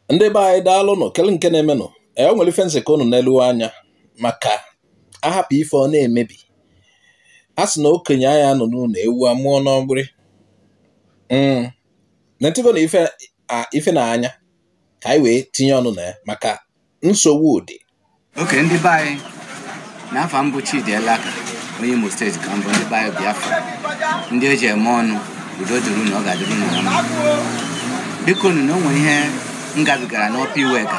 Ndị be anyị daalụ nọ kele nke na-eme nọ o nwere ife nsị ka unu n'elu anya maka ahapụ ife ọ na-emebi a sị na okenye anya nọ n'ụlọ ewu amụọ n'ọgbịrị na ntịgo na ife na anya ka anyị wee tinye ọnụ na ya maka nsogbu dị. Oke ndị be anyị n'afọ mbụ Chidielaka onye Imo steeti ka mbụ ndị be anyị Biafra ndị eji eme ọnụ udo dịrị na ọ ga-adịrị unu na mma. Biko na o nwere ihe m gabigara n'Upper Iweka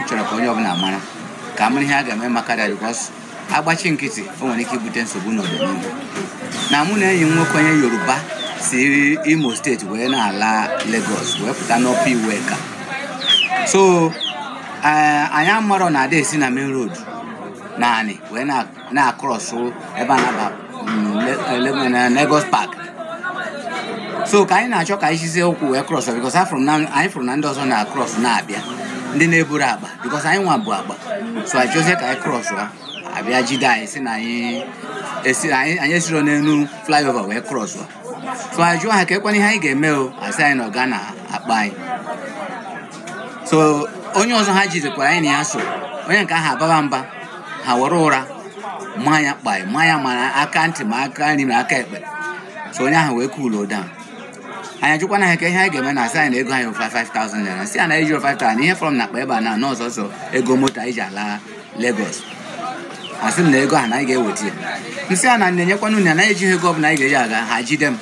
chọrọ ka onye ọbụla mara ka amara ihe a ga-eme maka ya because agbachi nkịtị o nwere ike ibute nsogbu n'ọdịnihu. Na mụ na enyi m nwoke onye Yoruba si Imo steeti wee na-ala Lagos wee pụta n'Upper Iweka. So anyị amarọ na ada esi na main road naanị wee na-across ebe a na Lagos Park. So ka anyị na-achọ ka anyị chizie ụkwụ wee cross because anyị fụrụ na ndị ọzọ na-across na-abịa ndị na-eburu agba because anyị nwa bụ agba. So anyị chọzie ka anyị cross abịa jide anyị si na anyị esiro n'elu flyover wee cross. So anyị jụọ ha ka ekwana ihe anyị ga-eme o asị anyị na ọ ga na-akpa anyị. So onye ọzọ ha jidekwara anyị na ya so onye nke ahụ ababa mba ha were ụra mmanya kpa mmanya mana aka ntị ma aka nri ma aka ekpe. So onye ahụ wee cool down. Anyị ajụkwana ha ka ihe anyị ga-eme na asị anyị na ego anyị 5,000 naira si ya na ejiro 5,000 ihe fọrọ m na akpa ebe a na n'ọzọzọ ego moto anyị ji ala Lagos. Asị m na ego ahụ na anyị ga-eweta ya nsị a na na-enyekwana unu ya na ejighị ego ọbụla anyị ga-eji aga ha jide m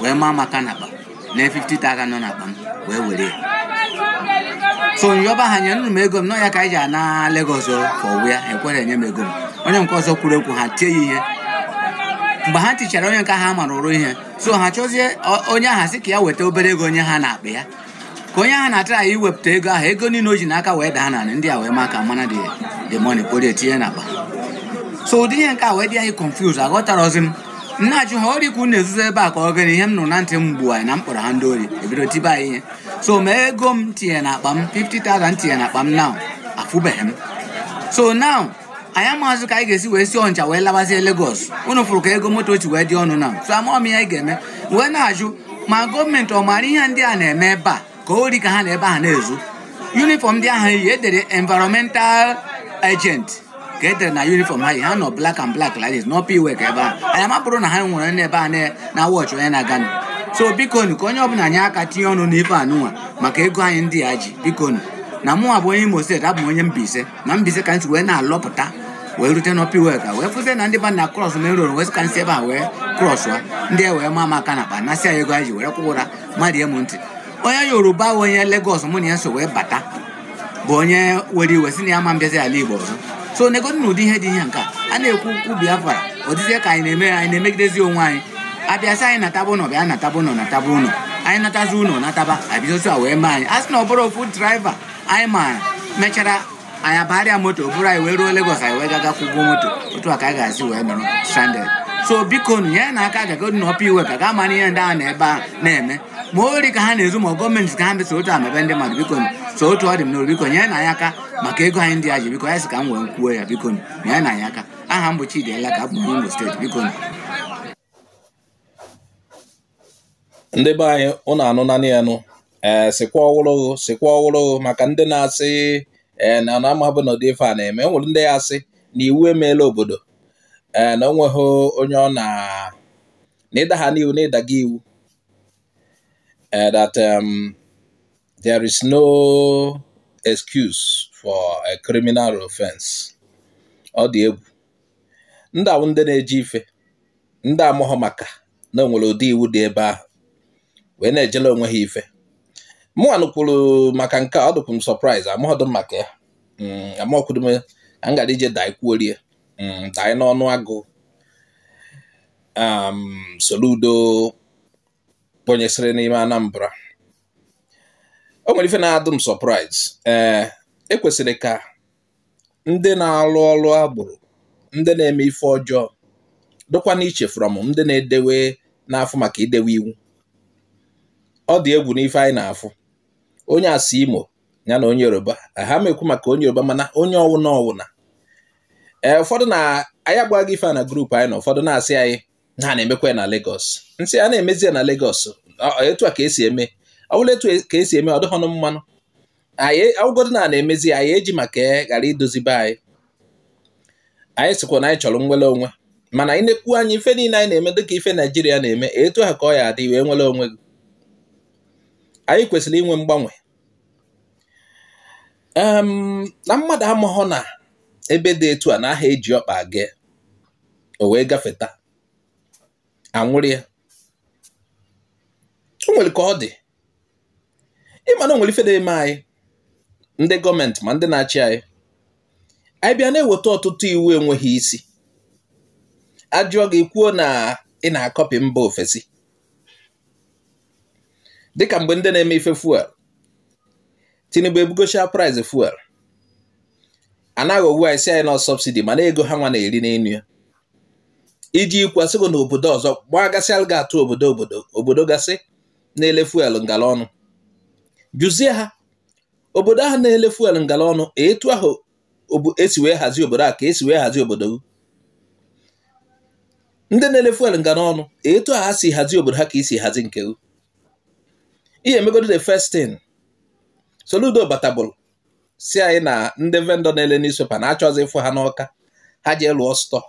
wee maa maka na akpa na 50,000 nọ n'akpa m wee were ya. So nyọba ha nye nụ m ego m nọ ya ka anyị ji ana Lagos for ya ekwere enye m ego m. Onye nke ọzọ kwuru okwu ha tie ya ihe mgbe ha tichara onye nke ha mara ọrụ ihe. So ha chọzie onye ahụ sị ka ya weta obere ego onye ha na-akpa ya ka onye ahụ na-atara ya iwepụta ego ahụ ego niile o ji n'aka wee daa na ndị a wee maka mana the money kpori etinye n'akpa. So ụdị ihe nke a wee dị anyị confuse aghọtarozi m nna ajụ ha ọrịkwu na-ezuzo ebe a ka ọ gịnị ihe m nụrụ na ntị m gbuo anyị na m kpọrọ ha ndị ori ebido tibe anyị ihe. So ma ego m tinye n'akpa m 50,000 tinye n'akpa m now afụbeghị m. So now anyị amaazụ ka anyị ga-esi wee si Onitsha wee labazie Lagos unu fụrụ ka ego moto ochi wee dị ọnụ na. So amaghị m ihe anyị ga-eme wee na-ajụ ma gọọmenti ọ maara ihe ndị a na-eme ebe a ka o ri ka ha na ebe a na-ezu uniform ndị ahụ yi edere environmental agent ka edere na uniform ha yi ha nọ black and black like this n'Upper Iweka ebe a anyị amapụrụ na ha nwere ndị ebe a na wọchị onye na-aga. So bikonu ka onye ọbụla anyị aka tinye ọnụ n'ife anụnwa maka ego anyị ndị a ji bikonu na mụnwa bụ onye Imo steeti abụ m onye Mbaise na Mbaise ka ntị wee na-alọpụta wee rute n'Upper Iweka wee fụzie na ndị ba na cross main road wee ka nsị ebe a wee cross ndị wee maa maka na akpa nasị ego anyị ji were kwụra mmadụ emu ntị. Onye Yoruba onye Lagos mụ na ya so wee bata bụ onye were iwe si na ya ma mbịazi ala Igbo ọzọ. So negodi na ụdị ihe dị ihe nka a na-ekwu ukwu Biafra ọdịzie ka anyị na-emegidezi onwe anyị abịasị anyị nataba ụlọ bịa nataba ụlọ nataba ụlọ anyị natazi ụlọ nataba abịazosi a wee mee anyị a sị na ọ bụrụ ofu driver anyị maara mechara anyị abagharịa moto bụrụ anyị wee ruo Lagos anyị wee gaga kwụgwọ moto otu a ka anyị ga-asị wee nọrọ stranded. So biko nye na aka gagodi n'Upper Iweka ga amara ihe ndị ahụ na ebe a na-eme ma ori ka ha na-ezu ma gọọmenti ka ha mesa otu amebe ndị mmadụ biko so otu ọ dị m n'obi biko nye na anyị aka maka ego anyị ndị a ji biko ya sị ka m wee kwuo ya biko nye na anyị aka. Aha m bụ Chidielaka abụ m Imo steeti biko. Ndị be anyị ụnụ anụ naanị ya nụ sikwa ọhụrụ maka ndị na-asị na amabụ na ụdị ife a na-eme. Enwere ndị ya asị na iwu emeela obodo na onweghị onye ọ na ịda ha n'iwu na ịdaga iwu that there is no excuse for a criminal offense. Ọ dị egwu ndị ahụ ndị na-eji ife ndị amụghọ maka na onwere ụdị iwu dị ebe ahụ wee na-ejela onwe ha ife. Mụ anụkwuru maka nke a ọ dịkwu m surprise amụghọdụ maka ya amakwudo m gara ije daa ikwuorie daa n'ọnụ agụ Soludo ponyesịrị n'ime Anambra. O nwere ife na-adụ m surprise ekwesịrị ka ndị na-alụ ọrụ agbụrụ ndị na-eme ife ọjọọ dịkwa n'iche from ndị na-edewe n'afọ maka idewe iwu. Ọ dị egwu n'ife anyị na-afụ onye asị Imo ya na onye Yoruba ha mekwu maka onye Yoruba mana onye ọwụna ụfọdụ na anyị agbaghị ife a na grupu anyị na ụfọdụ na-asị anyị ha na-emekwa na Lagos nsị a na-emezie na Lagos etu a ka esi eme ọ bụla etu ka esi eme ọ dịghọnụ mmanụ anyị ọgọdụ na-emezi anyị eji maka ghara idozi be anyị sịkwa na anyị chọrọ nwere onwe mana anyị na-ekwu anyị ife niile anyị na-eme dịka ife Naijiria na-eme etu ha ka ọ ya adị wee nwere onwe gị. Anyị kwesịrị inwe mgbanwe na mmadụ amaghọ na ebe dị etu a na aha eji ọkpa aga o wee gafeta anwụrụ ya. O nwere ka ọ dị ịma na o nwere ife na-eme anyị ndị gọọmenti ma ndị na-achị anyị bịa na-eweta ọtụtụ iwu enweghị isi ajụọ gị kwuo na ị na-akọpị mba ofesi dịka mgbe ndị na-eme ife fuel Tinubu ebugocha price fuel anaghị owu anyị si anyị na subsidi mana ego ha nwa na-eri n'enu ya iji kwasịgo na obodo ọzọ gbagasịa ga-atụ obodo gasị na-ele fuel ngala ọnụ jụzie ha obodo ahụ na-ele fuel ngala ọnụ etu ahụ esi wee hazie obodo a ka esi wee hazie obodo ndị na-ele fuel ngala ọnụ etu ahụ ha si hazie obodo ha ka isi hazi nke ihe emegodo the first thing Soludo batabụrụ si anyị na ndị vendor na-ele newspaper na-achọzi ịfụ ha n'ọka ha ji lụọ store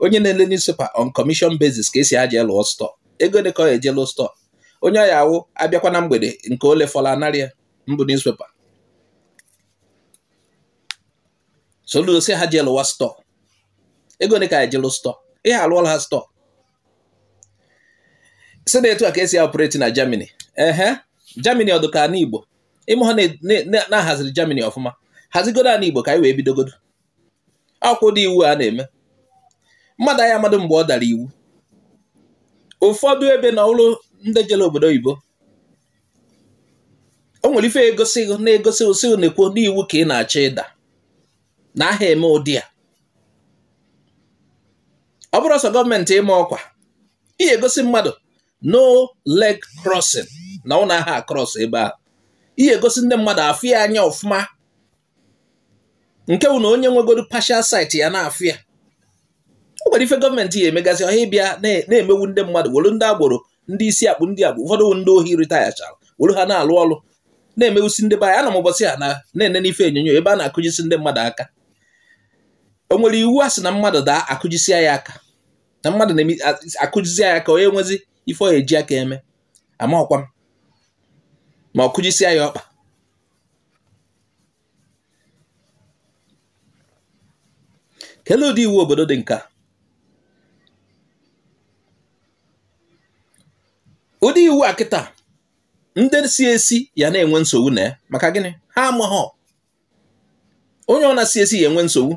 onye na-ele newspaper on commission basis ka esi ha ji lụọ store ego dị ka ọ eje lụọ store onye ọya awụ abịakwa na mgbede nke ole fọla narịa mbụ newspaper Soludo si ha ji lụọ store ego dị ka eje lụọ store ihe alụọla ha store si na etu a ka esi operate na Germany Germany ọdụka ana Igbo ịmụ ha na-ahaziri Germany ọfụma hazigodo ana Igbo ka anyị wee bidogodo akwụkwọ iwu a na-eme mmadụ anyị amadụ mgbe ọ dara iwu ụfọdụ ebe na ụlọ ndị jere obodo oyibo o nwere ife na-egosi osi na-ekwu n'iwu ka ị na-achọ ịda na aha eme ụdị a ọ bụrụ ọsọ gọọmenti ime ọkwa ihe egosi mmadụ no leg crossing na ụlọ aha cross ebe ahụ ihe egosi ndị mmadụ afụ ya anya ọfụma nke bụ na onye nwegoro partial sight ya na-afụ ya. O nwere ife gọọmenti ya emegazi ọha ịbịa na-emewu ndị mmadụ were ndị agboro ndị isi akpụ ndị agbụ ụfọdụ ndị ohi ritayachara were ha na-alụ ọrụ na-emewusi ndị be anyị ana m ụbọchị ha na-ene n'ife onyonyo ebe a na-akụjisi ndị mmadụ aka. O nwere iwu a sị na mmadụ daa akụjisia ya aka na mmadụ na-akụjisi ya aka onye nwezi ife ọ eji aka eme ama ọkwa m ma ọ kụjisia ya ọkpa. Kelee ụdị iwu obodo dị nka ụdị iwu a kịta ndị si esi ya na-enwe nsogbu na ya maka gịnị ha amaghọ onye ọ na-si esi ya enwe nsogbu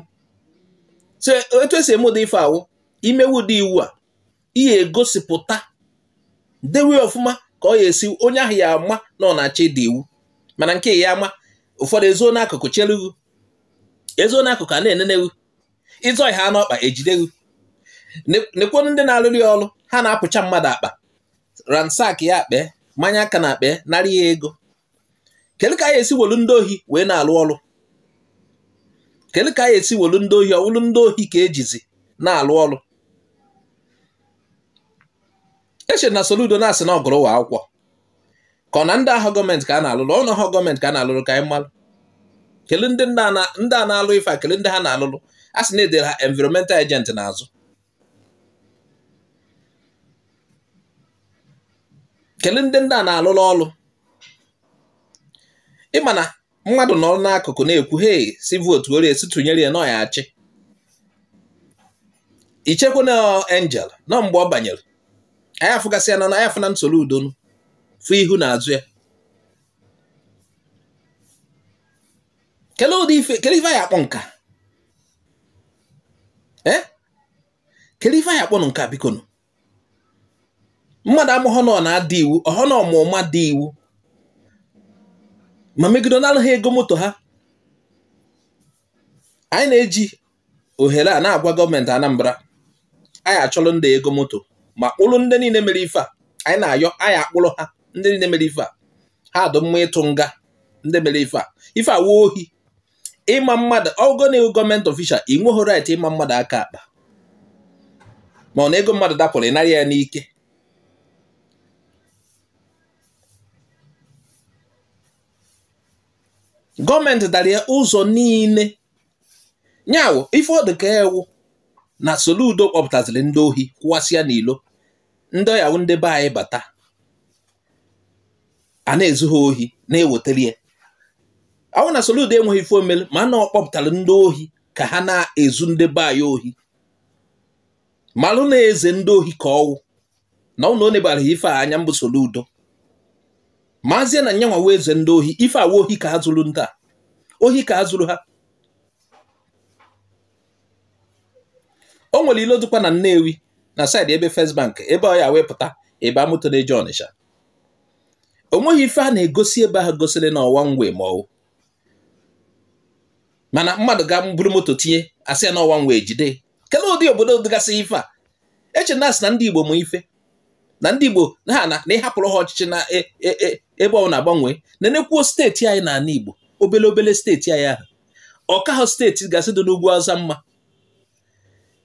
so etu esi eme ụdị ife awụ imewu ụdị iwu a ihe egosipụta dewe ọfụma ka ọ ya esi onye ahụ ya ama na ọ na-achọ ịdị iwu mana nke ya ama ụfọdụ ezo n'akụkụ chelugu ezo n'akụkụ a na-enenewu ịzọ ha n'ọkpa ejidewu nekwonu ndị na-alụrụ ya ọrụ ha na-apụcha mmadụ akpa ransak ya akpe mmanya aka na akpe narị ya ego. Kedu ka ya esi wolu ndị ohi wee na-alụ ọrụ? Kedu ka ya esi wolu ndị ohi ọwụlụ ndị ohi ka ejizi na-alụ ọrụ? Eche na Soludo na-asị na ọgụrụ wa akwụkwọ ka ọ na ndị ahụ gọọmenti ka a na-alụrụ ọnụ ahụ gọọmenti ka a na-alụrụ ka anyị malụ kele ndị a na-alụ ife a kele ndị ha na-alụrụ a sị na-edere ha environmental agent n'azụ. Kele ndị a na-alụrụ ọrụ ịma na mmadụ nọ n'akụkụ na-ekwu hei si votu were esi tụnyere ya na ya achị ichekwa na angel nọ mgbe ọ banyere anyị afụgasị ya na anyị afụ na Soludo fụ ihu na azụ ya. Kele ụdị ife kele ife anyị akpọ nka kele ife anyị akpọ nka biko nụ mmadụ amụghọ na ọ na-adị iwu ọhọ na ọmụma dị iwu ma megide n'alụ ha ego moto ha. Anyị na-eji ohere a na-agwa gọọmenti Anambra anyị achọrọ ndị ego moto ma kpụrụ ndị niile mere ife a anyị na-ayọ anyị akpụrụ ha ndị niile mere ife a ha adụ mma ịtụ nga ndị mere ife a wuo ohi ịma mmadụ ọgọ na gọọmenti official ị nweghị right ịma mmadụ aka akpa ma ọ na ego mmadụ dapụrụ ịnarị ya n'ike. gọọmenti dara ya ụzọ niile nyawo ife ọ dị ka ewu na Soludo kpọpụtaziri ndị ohi kwụwasịa n'ilo ndị ọyawu ndị be anyị bata a na-ezu ha ohi na-ewetara ya awụ na Soludo enweghị ife omelu ma na ọ kpọpụtara ndị ohi ka ha na-ezu ndị be anyị ohi malụ na-eze ndị ohi ka ọwụ na ụlọ ọ nebara ife a anya mbụ Soludo mazie na nyanwa wee eze ndị ohi ife awa ohi ka ha zụrụ ndị a ohi ka ha zụrụ ha. O nwere ilo dịkwa na Nnewi na saịdị ebe First Bank ebe ọ ya wepụta ebe moto na-eje Onitsha. O nweghị ife a na-egosi ebe ahụ gosiri na ọwa nwe ma ọ mana mmadụ ga-buru moto tinye asị ya na ọwa nwe jide kelee ụdị obodo dịgasị ife a eche na asị na ndị Igbo ma ife na ndị Igbo ha na ịhapụrụ ha ọchịchị na ebe ọ na-agbanwe na-enekwuo steeti anyị na ala Igbo obele steeti anyị ahụ ọka ha steeti gasị dị n'ugwu Awụsa mma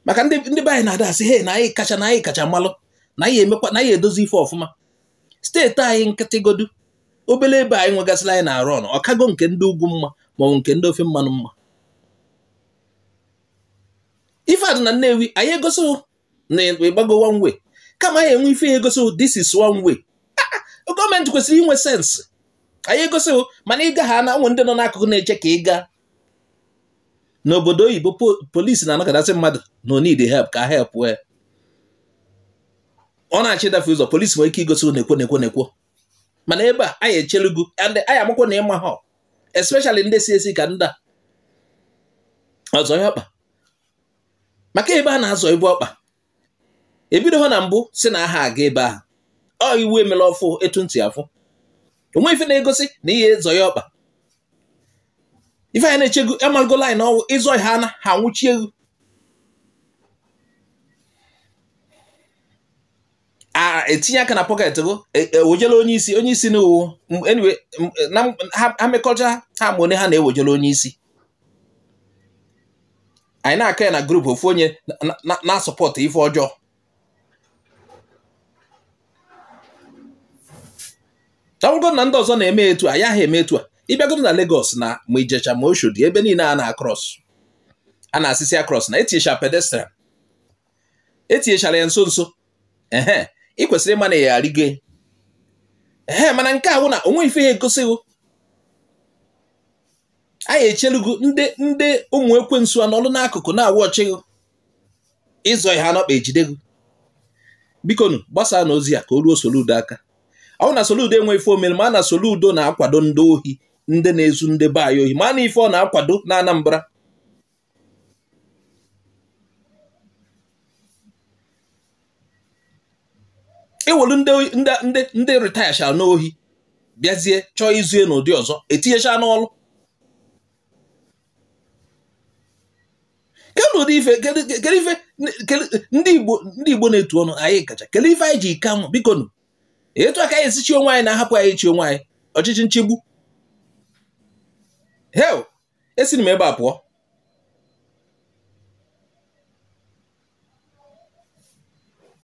maka ndị be anyị na-ada asị he na anyị kacha malụ na anyị emekwa na anyị edozi ife ọfụma steeti anyị nkịtịgodu obele ebe anyị nwegasịrị anyị na-arụ ọnụ ọkago nke ndị ugwu mma maọbụ nke ndị ofe mmanụ mma ife adị na Nnewi anyị egosi na ịgbago one way kama anyị enwe ife egosi this is one way gọọmenti kwesịrị inwe sensị anyị egosi mana ịga ha na ụmụ ndị nọ n'akụkụ na-eche ka ị gaa n'obodo oyibo polisi na-anọkọtasị mmadụ no need help ka help wee ọ na-achị dafe ụzọ polisi nwere ike igosi nekwo mana ebe a anyị echelugo and anyị amakwa na ịma ha especially ndị si ka ndị a ọzọ ya ọkpa maka ebe a na-azọ ibu ọkpa ebido ha na mbụ si na aha aga ebe ahụ ọ iwu emela ọfụ etu ntị afụ onwe ife na-egosi na ihe zọ ya ọkpa ife anyị na-echego amalgo line ọwụ ịzọ ha na ha nwụchie egwu etinye aka na pọket go ewojela onye isi na uwu anyway ha mekọcha ha ma onye ha na-ewojela onye isi anyị na-aka ya na grupu ofu onye na-asọpọtụ ife ọjọọ ọbụgo na ndị ọzọ na-eme etu a ya ha eme etu a ịbịagodo na Lagos na ma Ijecha ma Oshodi ebe niile a na-across a na-asịsị across na etinyechara pedestrian etinyechara ya nso ị kwesịrị ịma na ya arịgo mana nke a wụ na onwe ife ya egosighị anyị echelugo ndị ụmụ ekwensu anọlụ n'akụkụ na-awụ ọchịghị ịzọ ha n'ọkpa ejidego bikonu gbasaa na ozi ya ka o ruo Soludo aka ọ na Soludo enwe ife omere ma na Soludo na-akwado ndị ohi ndị na-ezu ndị be anyị ohi ma na ife ọ na-akwado na Anambra iwelu ndị retire n'ohi bịazie chọọ izu n'ụdị ọzọ etinyecha n'ọlụ kedu ụdị ife ndị Igbo na-etu ọnụ anyị kacha kedu ife anyị ji ike anwụ bikonu etu aka anyị esichi onwe anyị na-ahapụ anyị chi onwe anyị ọchịchị nchegbu hel esi m ebe a pụọ